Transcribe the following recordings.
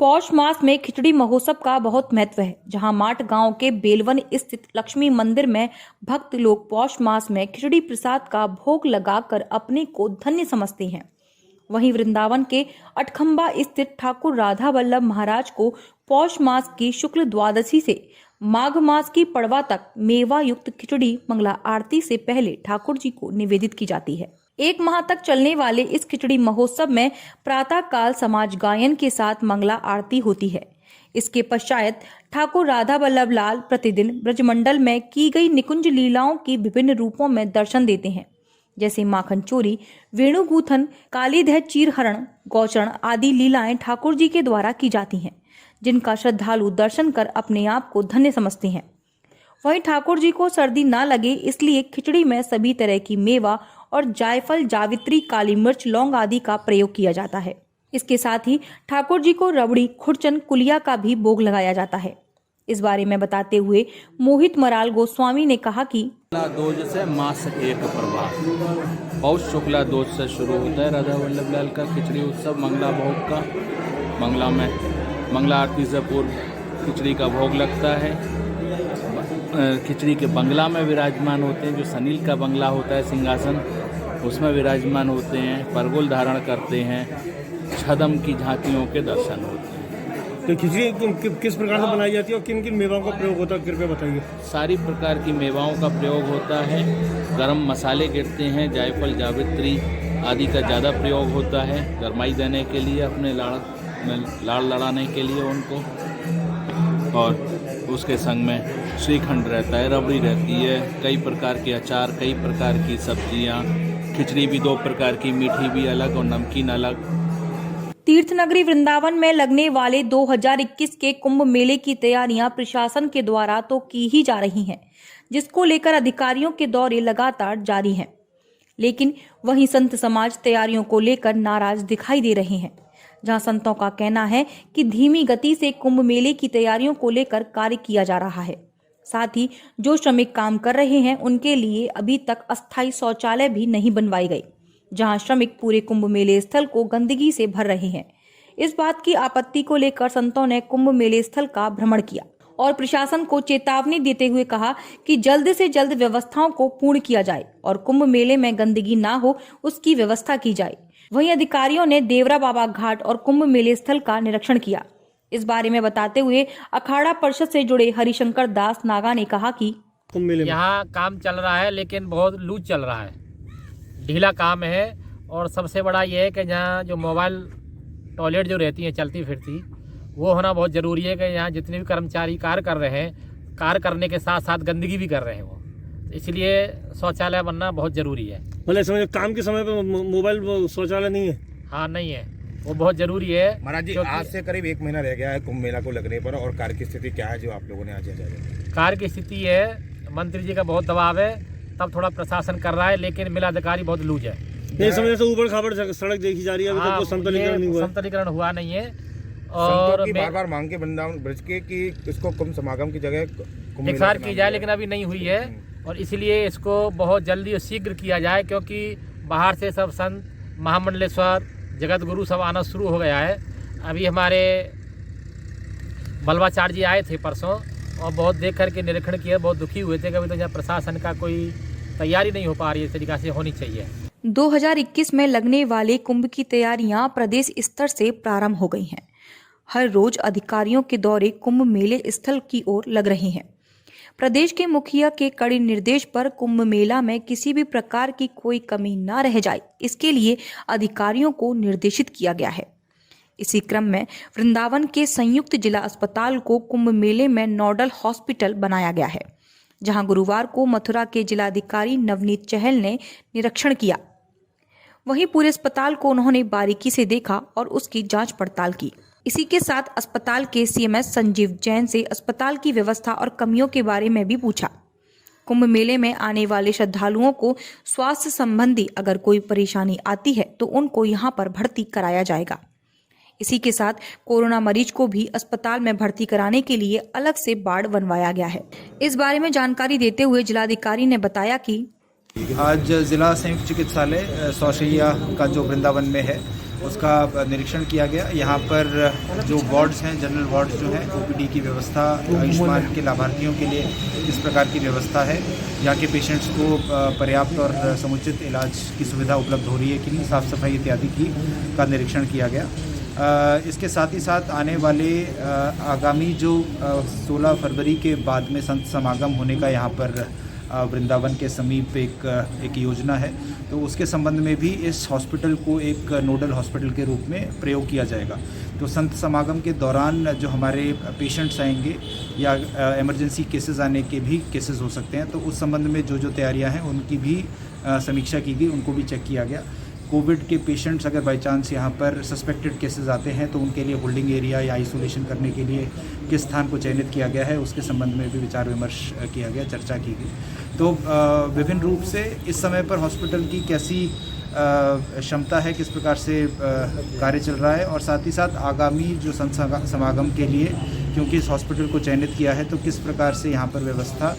पौष मास में खिचड़ी महोत्सव का बहुत महत्व है। जहां माट गांव के बेलवन स्थित लक्ष्मी मंदिर में भक्त लोग पौष मास में खिचड़ी प्रसाद का भोग लगाकर अपने को धन्य समझते हैं। वहीं वृंदावन के अटखंबा स्थित ठाकुर राधा वल्लभ महाराज को पौष मास की शुक्ल द्वादशी से माघ मास की पड़वा तक मेवा युक्त खिचड़ी मंगला आरती से पहले ठाकुर जी को निवेदित की जाती है। 1 माह तक चलने वाले इस खिचड़ी महोत्सव में प्रातः काल समाज गायन के साथ मंगला आरती होती है। इसके पश्चात ठाकुर राधा वल्लभ लाल प्रतिदिन ब्रजमंडल में की गई निकुंज लीलाओं की विभिन्न रूपों में दर्शन देते हैं, जैसे माखन चोरी, वेणुगूथन, कालीधय चीरहरण, गौचरण आदि लीलाएं ठाकुर जी के द्वारा की जाती हैं, जिनका श्रद्धालु दर्शन कर अपने आप को धन्य समझते हैं। वहीं ठाकुर जी को सर्दी ना लगे इसलिए खिचड़ी में सभी तरह की मेवा और जायफल, जावित्री, काली मिर्च, लौंग आदि का प्रयोग किया जाता है। इसके साथ ही ठाकुर जी को रबड़ी, खुरचन, कुलिया का भी भोग लगाया जाता है। इस बारे में बताते हुए मोहित मराल गोस्वामी ने कहा कि दोज से मास एक प्रभात पौष शुक्ला दोज से शुरू होता है राधा वल्लभ लाल का खिचड़ी उत्सव मंगला भोग का। मंगला में मंगला आरती से पूर्व खिचड़ी का भोग लगता है। खिचड़ी के बंगला में विराजमान होते हैं, जो सनील का बंगला होता है सिंहासन, उसमें विराजमान होते हैं, परगोल धारण करते हैं, छदम की झांकियों के दर्शन होते हैं। तो खिचड़ी किस प्रकार से बनाई जाती है और किन किन मेवाओं का प्रयोग होता है, कृपया बताइए। सारी प्रकार की मेवाओं का प्रयोग होता है। गरम मसाले गिरते हैं, जायफल, जावित्री आदि का ज़्यादा प्रयोग होता है, गरमाई देने के लिए, अपने लाड़ लड़ाने के लिए उनको। और उसके संग में श्रीखंड रहता है, रबड़ी रहती है, कई प्रकार के अचार, कई प्रकार की सब्जियां। खिचड़ी भी 2 प्रकार की, मीठी भी अलग और नमकीन अलग। तीर्थनगरी वृंदावन में लगने वाले 2021 के कुंभ मेले की तैयारियां प्रशासन के द्वारा तो की ही जा रही हैं, जिसको लेकर अधिकारियों के दौरे लगातार जारी हैं। लेकिन वहीं संत समाज तैयारियों को लेकर नाराज दिखाई दे रहे हैं, जहां संतों का कहना है कि धीमी गति से कुंभ मेले की तैयारियों को लेकर कार्य किया जा रहा है। साथ ही जो श्रमिक काम कर रहे हैं उनके लिए अभी तक अस्थायी शौचालय भी नहीं बनवाई गई, जहां श्रमिक पूरे कुंभ मेले स्थल को गंदगी से भर रहे हैं। इस बात की आपत्ति को लेकर संतों ने कुंभ मेले स्थल का भ्रमण किया और प्रशासन को चेतावनी देते हुए कहा कि जल्द से जल्द व्यवस्थाओं को पूर्ण किया जाए और कुंभ मेले में गंदगी ना हो उसकी व्यवस्था की जाए। वहीं अधिकारियों ने देवरा बाबा घाट और कुंभ मेले स्थल का निरीक्षण किया। इस बारे में बताते हुए अखाड़ा परिषद से जुड़े हरिशंकर दास नागा ने कहा कि यहाँ काम चल रहा है, लेकिन बहुत लूज चल रहा है, ढीला काम है। और सबसे बड़ा ये है कि यहाँ जो मोबाइल टॉयलेट जो रहती हैं चलती फिरती, वो होना बहुत ज़रूरी है कि यहाँ जितने भी कर्मचारी कार्य कर रहे हैं, कार्य करने के साथ साथ गंदगी भी कर रहे हैं वो, इसलिए शौचालय बनना बहुत ज़रूरी है। मतलब समझो काम के समय पे मोबाइल शौचालय नहीं है? हाँ, नहीं है, वो बहुत ज़रूरी है। महाराज जी, आज से करीब 1 महीना रह गया है कुंभ मेला को लगने पर, और कार्य की स्थिति क्या है जो आप लोगों ने आज जाना? कार्य की स्थिति है, मंत्री जी का बहुत दबाव है, तब थोड़ा प्रशासन कर रहा है, लेकिन मेलाधिकारी बहुत लूज है। नहीं समझ से ऊपर खाबड़ सड़क देखी जा रही है, अभी तक संतुलीकरण नहीं हुआ। संतुलीकरण हुआ नहीं है। और बार-बार मांग के वृंदावन ब्रज के कि इसको कुंभ समागम की जगह एकसार की जाए, लेकिन अभी नहीं हुई है। और इसलिए इसको बहुत जल्दी और शीघ्र किया जाए, क्योंकि बाहर से सब संत, महामंडलेश्वर, जगत गुरु सब आना शुरू हो गया है। अभी हमारे बल्वाचार्य जी आए थे परसों और बहुत देख करके निरीक्षण किया, बहुत दुखी हुए थे कि अभी तो यहाँ प्रशासन का कोई तैयारी नहीं हो पा रही है, इस तरीका से होनी चाहिए। 2021 में लगने वाले कुंभ की तैयारियां प्रदेश स्तर से प्रारंभ हो गई हैं। हर रोज अधिकारियों के दौरे कुंभ मेले स्थल की ओर लग रहे हैं। प्रदेश के मुखिया के कड़े निर्देश पर कुंभ मेला में किसी भी प्रकार की कोई कमी न रह जाए, इसके लिए अधिकारियों को निर्देशित किया गया है। इसी क्रम में वृंदावन के संयुक्त जिला अस्पताल को कुंभ मेले में नोडल हॉस्पिटल बनाया गया है, जहां गुरुवार को मथुरा के जिलाधिकारी नवनीत चहल ने निरीक्षण किया। वहीं पूरे अस्पताल को उन्होंने बारीकी से देखा और उसकी जांच पड़ताल की। इसी के साथ अस्पताल के सीएमएस संजीव जैन से अस्पताल की व्यवस्था और कमियों के बारे में भी पूछा। कुंभ मेले में आने वाले श्रद्धालुओं को स्वास्थ्य संबंधी अगर कोई परेशानी आती है तो उनको यहां पर भर्ती कराया जाएगा। इसी के साथ कोरोना मरीज को भी अस्पताल में भर्ती कराने के लिए अलग से वार्ड बनवाया गया है। इस बारे में जानकारी देते हुए जिलाधिकारी ने बताया कि आज जिला संयुक्त चिकित्सालय सौशैया का जो वृंदावन में है, उसका निरीक्षण किया गया। यहाँ पर जो वार्ड्स हैं, जनरल वार्ड्स जो हैं, ओपीडी की व्यवस्था, आयुष्मान के लाभार्थियों के लिए किस प्रकार की व्यवस्था है, यहाँ के पेशेंट्स को पर्याप्त और समुचित इलाज की सुविधा उपलब्ध हो रही है कि नहीं, साफ़ सफाई इत्यादि का निरीक्षण किया गया। इसके साथ ही साथ आने वाले आगामी जो 16 फरवरी के बाद में संत समागम होने का यहाँ पर वृंदावन के समीप एक योजना है, तो उसके संबंध में भी इस हॉस्पिटल को एक नोडल हॉस्पिटल के रूप में प्रयोग किया जाएगा। तो संत समागम के दौरान जो हमारे पेशेंट्स आएंगे या इमरजेंसी केसेस आने के भी केसेस हो सकते हैं, तो उस संबंध में जो तैयारियां हैं उनकी भी समीक्षा की गई, उनको भी चेक किया गया। कोविड के पेशेंट्स अगर बाई चांस यहाँ पर सस्पेक्टेड केसेस आते हैं तो उनके लिए होल्डिंग एरिया या आइसोलेशन करने के लिए किस स्थान को चयनित किया गया है, उसके संबंध में भी विचार विमर्श किया गया, चर्चा की गई। तो विभिन्न रूप से इस समय पर हॉस्पिटल की कैसी क्षमता है, किस प्रकार से कार्य चल रहा है, और साथ ही साथ आगामी जो संत समागम के लिए क्योंकि इस हॉस्पिटल को चयनित किया है, तो किस प्रकार से यहाँ पर व्यवस्था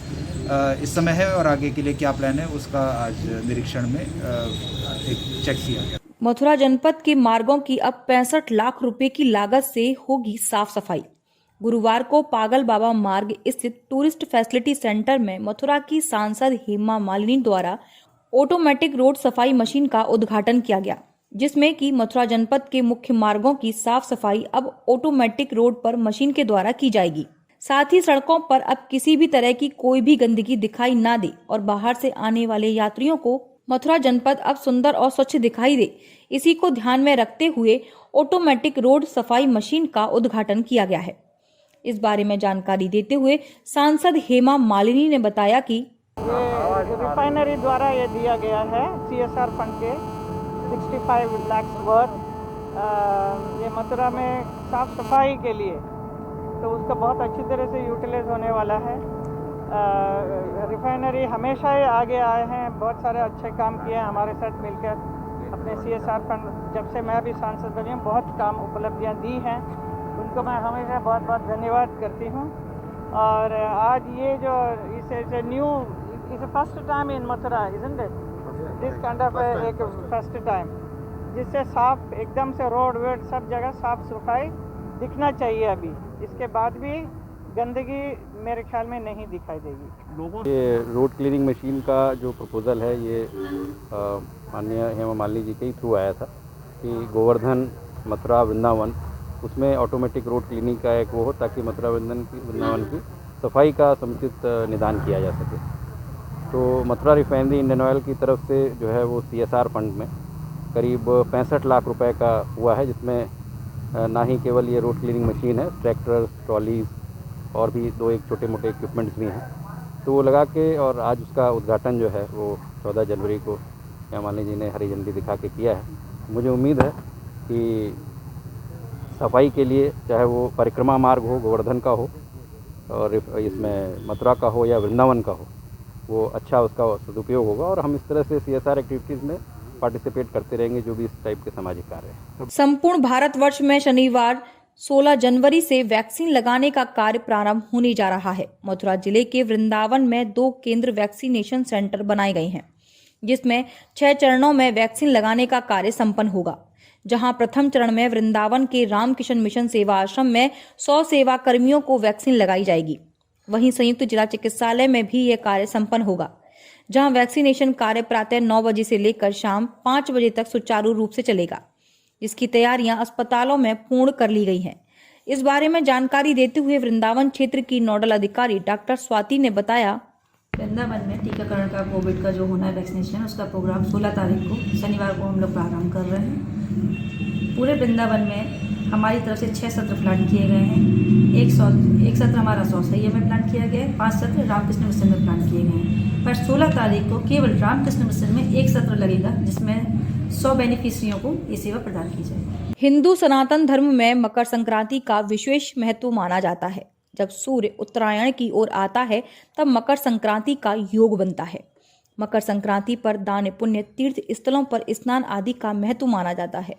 इस समय है और आगे के लिए क्या प्लान है, उसका आज निरीक्षण में एक चेक किया गया। मथुरा जनपद के मार्गों की अब 65 लाख रुपए की लागत से होगी साफ सफाई। गुरुवार को पागल बाबा मार्ग स्थित टूरिस्ट फैसिलिटी सेंटर में मथुरा की सांसद हेमा मालिनी द्वारा ऑटोमेटिक रोड सफाई मशीन का उद्घाटन किया गया, जिसमें कि मथुरा जनपद के मुख्य मार्गों की साफ सफाई अब ऑटोमेटिक रोड पर मशीन के द्वारा की जाएगी। साथ ही सड़कों पर अब किसी भी तरह की कोई भी गंदगी दिखाई ना दे और बाहर से आने वाले यात्रियों को मथुरा जनपद अब सुंदर और स्वच्छ दिखाई दे, इसी को ध्यान में रखते हुए ऑटोमेटिक रोड सफाई मशीन का उद्घाटन किया गया है। इस बारे में जानकारी देते हुए सांसद हेमा मालिनी ने बताया कि ये रिफाइनरी द्वारा ये दिया गया है CSR फंड के 65 लाख वर्थ, ये मथुरा में साफ सफाई के लिए, तो उसका बहुत अच्छी तरह से यूटिलाइज होने वाला है। रिफाइनरी हमेशा ही आगे आए हैं, बहुत सारे अच्छे काम किए हैं हमारे साथ मिलकर। अपने CSR फंड जब से मैं भी सांसद बनी हूँ, बहुत काम उपलब्धियाँ दी हैं, उनको मैं हमेशा बहुत बहुत धन्यवाद करती हूँ। और आज ये जो इसे न्यू इस first time in Mathura isn't it this kind of एक फर्स्ट टाइम, जिससे साफ एकदम से रोड वेड सब जगह साफ सफाई दिखना चाहिए। अभी इसके बाद भी गंदगी मेरे ख्याल में नहीं दिखाई देगी। ये रोड क्लीनिंग मशीन का जो प्रपोज़ल है, ये माननीय हेमा मालिनी जी के ही थ्रू आया था कि गोवर्धन मथुरा वृंदावन उसमें ऑटोमेटिक रोड क्लीनिंग का एक वो हो, ताकि मथुरा वृंदावन की सफाई का समुचित निदान किया जा सके। तो मथुरा रिफाइनरी इंडियन ऑयल की तरफ से जो है वो CSR फंड में करीब 65 लाख रुपए का हुआ है, जिसमें ना ही केवल ये रोड क्लीनिंग मशीन है, ट्रैक्टर, ट्रॉलीज और भी 2-1 छोटे मोटे इक्विपमेंट्स भी हैं। तो वो लगा के और आज उसका उद्घाटन जो है वो 14 जनवरी को हेमा मालिनी जी ने हरी झंडी दिखा के किया है। मुझे उम्मीद है कि सफाई के लिए, चाहे वो परिक्रमा मार्ग हो, गोवर्धन का हो, और इसमें मथुरा का हो या वृंदावन का हो, वो अच्छा उसका सदुपयोग होगा। और हम इस तरह से CSR एक्टिविटीज़ में पार्टिसिपेट करते रहेंगे, जो भी इस टाइप के सामाजिक कार्य हैं। संपूर्ण भारतवर्ष में शनिवार 16 जनवरी से वैक्सीन लगाने का कार्य प्रारंभ होने जा रहा है। मथुरा जिले के वृंदावन में 2 केंद्र वैक्सीनेशन सेंटर बनाए गए हैं, जिसमें 6 चरणों में वैक्सीन लगाने का कार्य संपन्न होगा। जहां प्रथम चरण में वृंदावन के रामकिशन मिशन सेवा आश्रम में 100 सेवा कर्मियों को वैक्सीन लगाई जाएगी। वहीं संयुक्त जिला चिकित्सालय में भी यह कार्य संपन्न होगा, जहां वैक्सीनेशन कार्य प्रातः 9 बजे से लेकर शाम 5 बजे तक सुचारू रूप से चलेगा, जिसकी तैयारियां अस्पतालों में पूर्ण कर ली गई हैं। इस बारे में जानकारी देते हुए वृंदावन क्षेत्र की नोडल अधिकारी डॉक्टर स्वाति ने बताया, वृंदावन में टीकाकरण का कोविड का जो होना है वैक्सीनेशन, उसका प्रोग्राम 16 तारीख को शनिवार को हम लोग प्रारंभ कर रहे हैं। पूरे वृंदावन में हमारी तरफ से 6 सत्र प्लान किए गए हैं। एक सत्र हमारा सौसैया में प्लान किया गया है, 5 सत्र रामकृष्ण मिशन में प्लान किए गए हैं। पर 16 तारीख को केवल रामकृष्ण मिशन में 1 सत्र लगेगा, जिसमें 100 बेनिफिशियरियों को ये सेवा प्रदान की जाएगी। हिंदू सनातन धर्म में मकर संक्रांति का विशेष महत्व माना जाता है। जब सूर्य उत्तरायण की ओर आता है, तब मकर संक्रांति का योग बनता है। मकर संक्रांति पर दान पुण्य, तीर्थ स्थलों पर स्नान आदि का महत्व माना जाता है।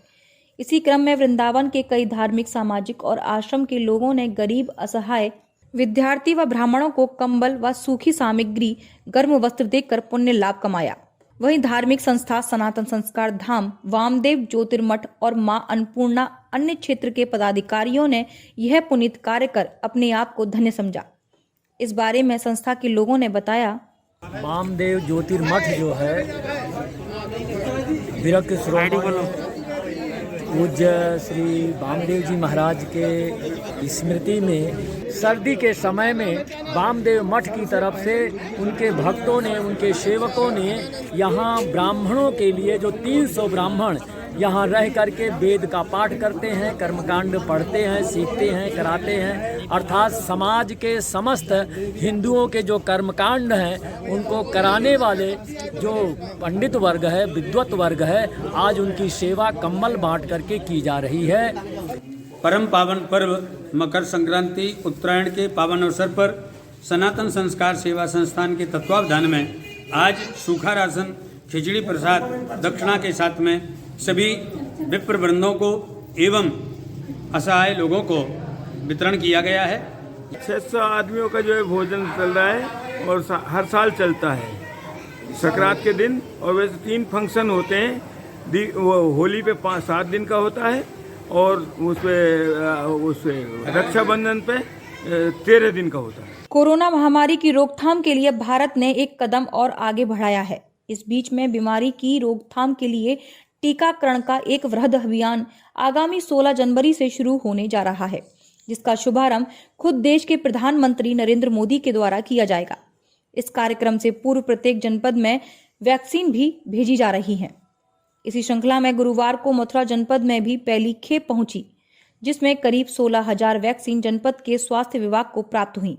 इसी क्रम में वृंदावन के कई धार्मिक, सामाजिक और आश्रम के लोगों ने गरीब, असहाय, विद्यार्थी व ब्राह्मणों को कंबल व सूखी सामग्री, गर्म वस्त्र देकर पुण्य लाभ कमाया। वहीं धार्मिक संस्था सनातन संस्कार धाम, वामदेव ज्योतिर्मठ और मां अन्नपूर्णा अन्य क्षेत्र के पदाधिकारियों ने यह पुनीत कार्य कर अपने आप को धन्य समझा। इस बारे में संस्था के लोगों ने बताया, वामदेव ज्योतिर्मठ जो है विरक्त शिरोमणि पूज्य श्री वामदेव जी महाराज के स्मृति में सर्दी के समय में वामदेव मठ की तरफ से उनके भक्तों ने, उनके सेवकों ने यहाँ ब्राह्मणों के लिए जो 300 ब्राह्मण यहाँ रह करके वेद का पाठ करते हैं, कर्मकांड पढ़ते हैं, सीखते हैं, कराते हैं, अर्थात समाज के समस्त हिंदुओं के जो कर्मकांड हैं उनको कराने वाले जो पंडित वर्ग है, विद्वत वर्ग है, आज उनकी सेवा कम्बल बांट करके की जा रही है। परम पावन पर्व मकर संक्रांति उत्तरायण के पावन अवसर पर सनातन संस्कार सेवा संस्थान के तत्वावधान में आज सूखा राशन, खिचड़ी प्रसाद, दक्षिणा के साथ में सभी विप्र वृंदों को एवं असहाय लोगों को वितरण किया गया है। 600 आदमियों का जो है भोजन चल रहा है और हर साल चलता है संक्रांत के दिन। और वैसे 3 फंक्शन होते हैं, वो होली पे 5-7 दिन का होता है और उसपे रक्षाबंधन पे 13 दिन का होता है। कोरोना महामारी की रोकथाम के लिए भारत ने एक कदम और आगे बढ़ाया है। इस बीच में बीमारी की रोकथाम के लिए टीकाकरण का एक वृहद अभियान आगामी 16 जनवरी से शुरू होने जा रहा है, जिसका शुभारंभ खुद देश के प्रधानमंत्री नरेंद्र मोदी के द्वारा किया जाएगा। इस कार्यक्रम से पूर्व प्रत्येक जनपद में वैक्सीन भी भेजी जा रही है। इसी श्रृंखला में गुरुवार को मथुरा जनपद में भी पहली खेप पहुंची, जिसमें करीब 16,000 वैक्सीन जनपद के स्वास्थ्य विभाग को प्राप्त हुई।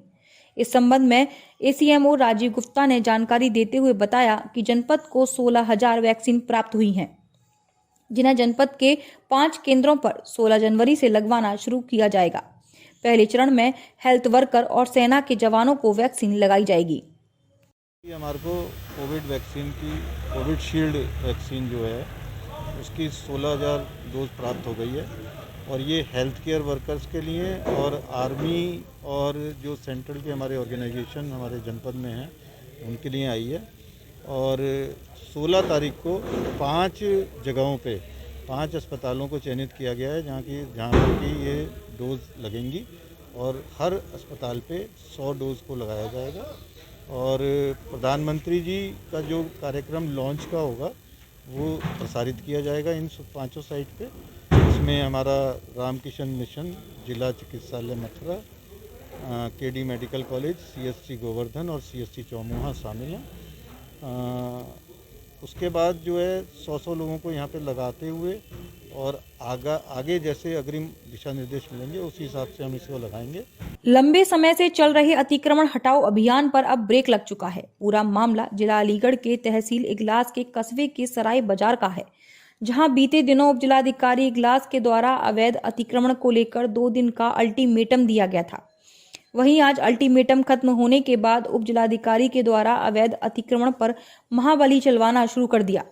इस संबंध में एसीएमओ राजीव गुप्ता ने जानकारी देते हुए बताया कि जनपद को 16,000 वैक्सीन प्राप्त हुई हैं, जिन्हें जनपद के 5 केंद्रों पर 16 जनवरी से लगवाना शुरू किया जाएगा। पहले चरण में हेल्थ वर्कर और सेना के जवानों को वैक्सीन लगाई जाएगी। हमारे को कोविड वैक्सीन की कोविशील्ड वैक्सीन जो है उसकी 16,000 डोज प्राप्त हो गई है और ये हेल्थ केयर वर्कर्स के लिए और आर्मी और जो सेंट्रल के हमारे ऑर्गेनाइजेशन हमारे जनपद में हैं उनके लिए आई है। और 16 तारीख को 5 जगहों पे 5 अस्पतालों को चयनित किया गया है जहाँ पर कि ये डोज लगेंगी और हर अस्पताल पे 100 डोज को लगाया जाएगा। और प्रधानमंत्री जी का जो कार्यक्रम लॉन्च का होगा वो प्रसारित किया जाएगा इन 5 साइट पे। इसमें हमारा रामकिशन मिशन, जिला चिकित्सालय Mathura, KD medical college, CSC Govardhan और सीएससी चौमुहा शामिल हैं। उसके बाद जो है 100 लोगों को यहाँ पे लगाते हुए और आगे जैसे अग्रिम दिशा निर्देश मिलेंगे उसी हिसाब से हम इसको लगाएंगे। लंबे समय से चल रहे अतिक्रमण हटाओ अभियान पर अब ब्रेक लग चुका है। पूरा मामला जिला अलीगढ़ के तहसील इगलास के कस्बे के सराय बाजार का है, जहां बीते दिनों उप जिलाधिकारी इगलास के द्वारा अवैध अतिक्रमण को लेकर 2 दिन का अल्टीमेटम दिया गया था। वहीं आज अल्टीमेटम खत्म होने के बाद उप जिलाधिकारी के द्वारा अवैध अतिक्रमण पर महाबली चलवाना शुरू कर दिया।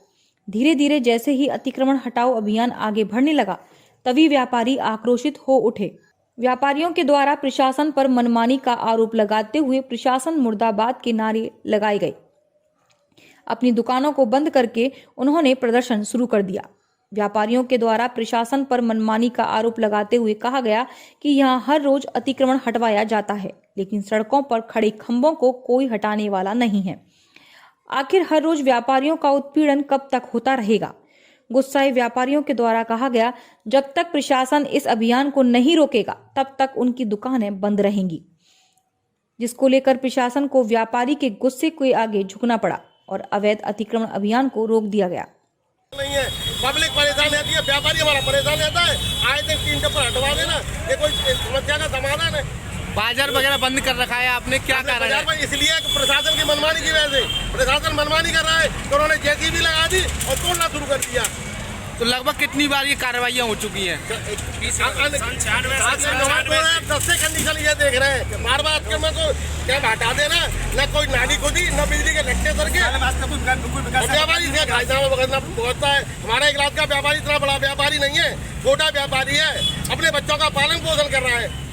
धीरे धीरे जैसे ही अतिक्रमण हटाओ अभियान आगे बढ़ने लगा, तभी व्यापारी आक्रोशित हो उठे। व्यापारियों के द्वारा प्रशासन पर मनमानी का आरोप लगाते हुए प्रशासन मुर्दाबाद के नारे लगाए गए। अपनी दुकानों को बंद करके उन्होंने प्रदर्शन शुरू कर दिया। व्यापारियों के द्वारा प्रशासन पर मनमानी का आरोप लगाते हुए कहा गया कि यहां हर रोज अतिक्रमण हटवाया जाता है, लेकिन सड़कों पर खड़े खंभों को कोई हटाने वाला नहीं है। आखिर हर रोज व्यापारियों का उत्पीड़न कब तक होता रहेगा? गुस्साए व्यापारियों के द्वारा कहा गया, जब तक प्रशासन इस अभियान को नहीं रोकेगा तब तक उनकी दुकानें बंद रहेंगी, जिसको लेकर प्रशासन को व्यापारी के गुस्से के आगे झुकना पड़ा और अवैध अतिक्रमण अभियान को रोक दिया गया। नहीं है, पब्लिक परेशान रहती है, व्यापारी हमारा परेशान रहता है। आए दिन 3 टप्पर हटवा देना, ये कोई समस्या का समाधान है? बाजार वगैरह बंद कर रखा है आपने, क्या कारण है? इसलिए प्रशासन की मनमानी की वजह से प्रशासन मनमानी कर रहा है तो उन्होंने जेसीबी लगा दी और तोड़ना शुरू कर दिया। तो लगभग कितनी बार ये कार्रवाइयाँ हो चुकी हैं? 10 से कंडीशन ये देख रहे हैं, बार बार अतिक्रमण को क्या हटा देना, न कोई नाली खोदी, न बिजली के लट्टे सर के। व्यापारी से खाइसामा भुगतना पहुंचता है। हमारा इगलास का व्यापारी इतना बड़ा व्यापारी नहीं है, छोटा व्यापारी है, अपने बच्चों का पालन पोषण कर रहा है।